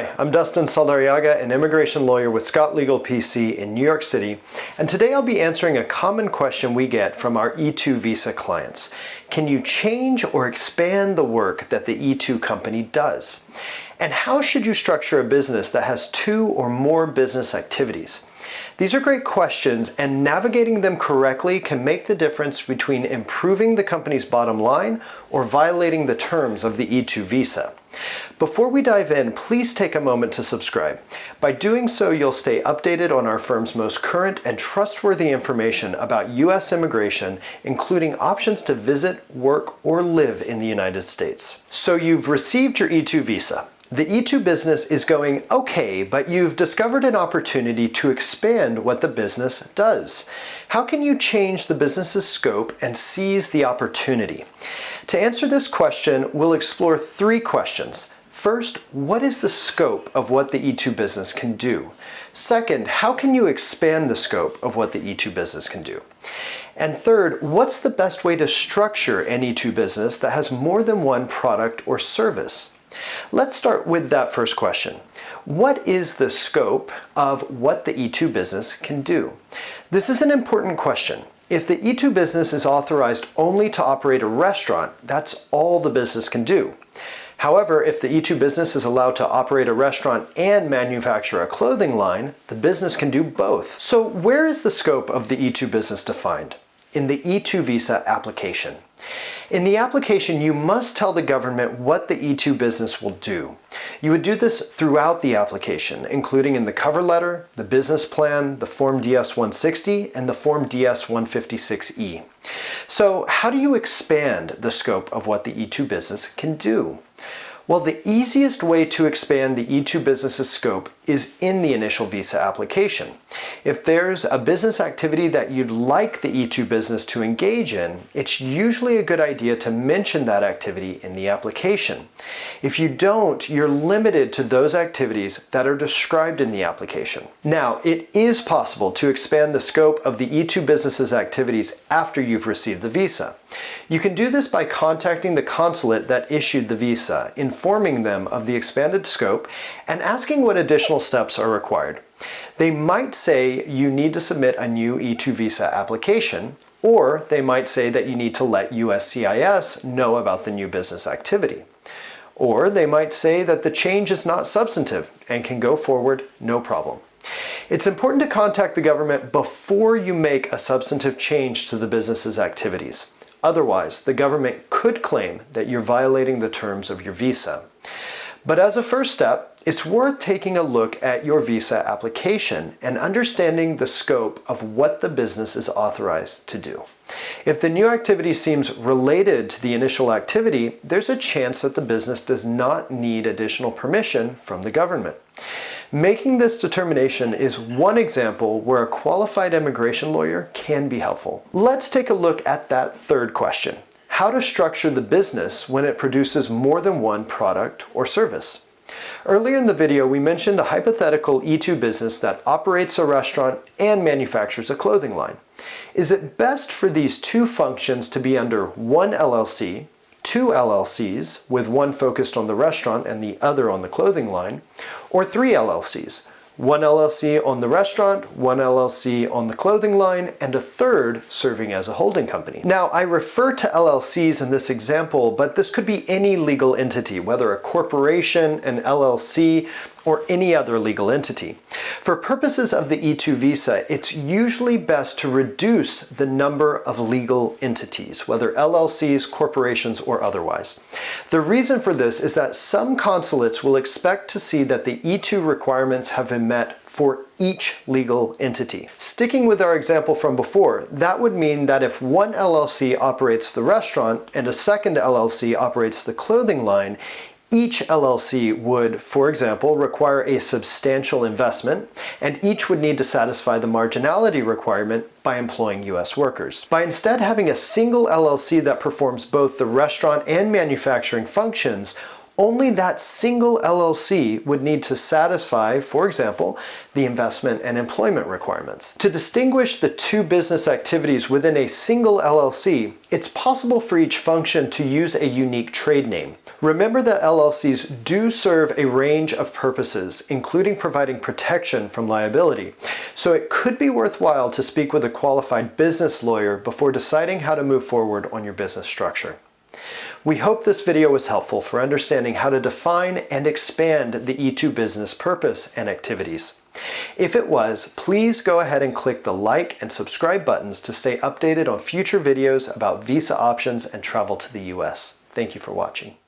Hi, I'm Dustin Saldarriaga, an immigration lawyer with Scott Legal PC in New York City, and today I'll be answering a common question we get from our E-2 visa clients. Can you change or expand the work that the E-2 company does? And how should you structure a business that has two or more business activities? These are great questions, and navigating them correctly can make the difference between improving the company's bottom line or violating the terms of the E-2 visa. Before we dive in, please take a moment to subscribe. By doing so, you'll stay updated on our firm's most current and trustworthy information about U.S. immigration, including options to visit, work, or live in the United States. So you've received your E-2 visa. The E-2 business is going okay, but you've discovered an opportunity to expand what the business does. How can you change the business's scope and seize the opportunity? To answer this question, we'll explore three questions. First, what is the scope of what the E-2 business can do? Second, how can you expand the scope of what the E-2 business can do? And third, what's the best way to structure an E-2 business that has more than one product or service? Let's start with that first question. What is the scope of what the E-2 business can do? This is an important question. If the E-2 business is authorized only to operate a restaurant, that's all the business can do. However, if the E-2 business is allowed to operate a restaurant and manufacture a clothing line, the business can do both. So where is the scope of the E-2 business defined? In the E-2 visa application. In the application, you must tell the government what the E-2 business will do. You would do this throughout the application, including in the cover letter, the business plan, the Form DS-160, and the Form DS-156E. So how do you expand the scope of what the E-2 business can do? Well, the easiest way to expand the E-2 business's scope is in the initial visa application. If there's a business activity that you'd like the E-2 business to engage in, it's usually a good idea to mention that activity in the application. If you don't, you're limited to those activities that are described in the application. Now, it is possible to expand the scope of the E-2 business's activities after you've received the visa. You can do this by contacting the consulate that issued the visa, informing them of the expanded scope, and asking what additional steps are required. They might say you need to submit a new E-2 visa application, or they might say that you need to let USCIS know about the new business activity. Or they might say that the change is not substantive and can go forward no problem. It's important to contact the government before you make a substantive change to the business's activities. Otherwise, the government could claim that you're violating the terms of your visa. But as a first step, it's worth taking a look at your visa application and understanding the scope of what the business is authorized to do. If the new activity seems related to the initial activity, there's a chance that the business does not need additional permission from the government. Making this determination is one example where a qualified immigration lawyer can be helpful. Let's take a look at that third question. How to structure the business when it produces more than one product or service. Earlier in the video, we mentioned a hypothetical E-2 business that operates a restaurant and manufactures a clothing line. Is it best for these two functions to be under one LLC, two LLCs, with one focused on the restaurant and the other on the clothing line, or three LLCs, one LLC on the restaurant, one LLC on the clothing line, and a third serving as a holding company? Now, I refer to LLCs in this example, but this could be any legal entity, whether a corporation, an LLC, or any other legal entity. For purposes of the E-2 visa, it's usually best to reduce the number of legal entities, whether LLCs, corporations, or otherwise. The reason for this is that some consulates will expect to see that the E-2 requirements have been met for each legal entity. Sticking with our example from before, that would mean that if one LLC operates the restaurant and a second LLC operates the clothing line, each LLC would, for example, require a substantial investment, and each would need to satisfy the marginality requirement by employing U.S. workers. By instead having a single LLC that performs both the restaurant and manufacturing functions, only that single LLC would need to satisfy, for example, the investment and employment requirements. To distinguish the two business activities within a single LLC, it's possible for each function to use a unique trade name. Remember that LLCs do serve a range of purposes, including providing protection from liability, so it could be worthwhile to speak with a qualified business lawyer before deciding how to move forward on your business structure. We hope this video was helpful for understanding how to define and expand the E-2 business purpose and activities. If it was, please go ahead and click the like and subscribe buttons to stay updated on future videos about visa options and travel to the US. Thank you for watching.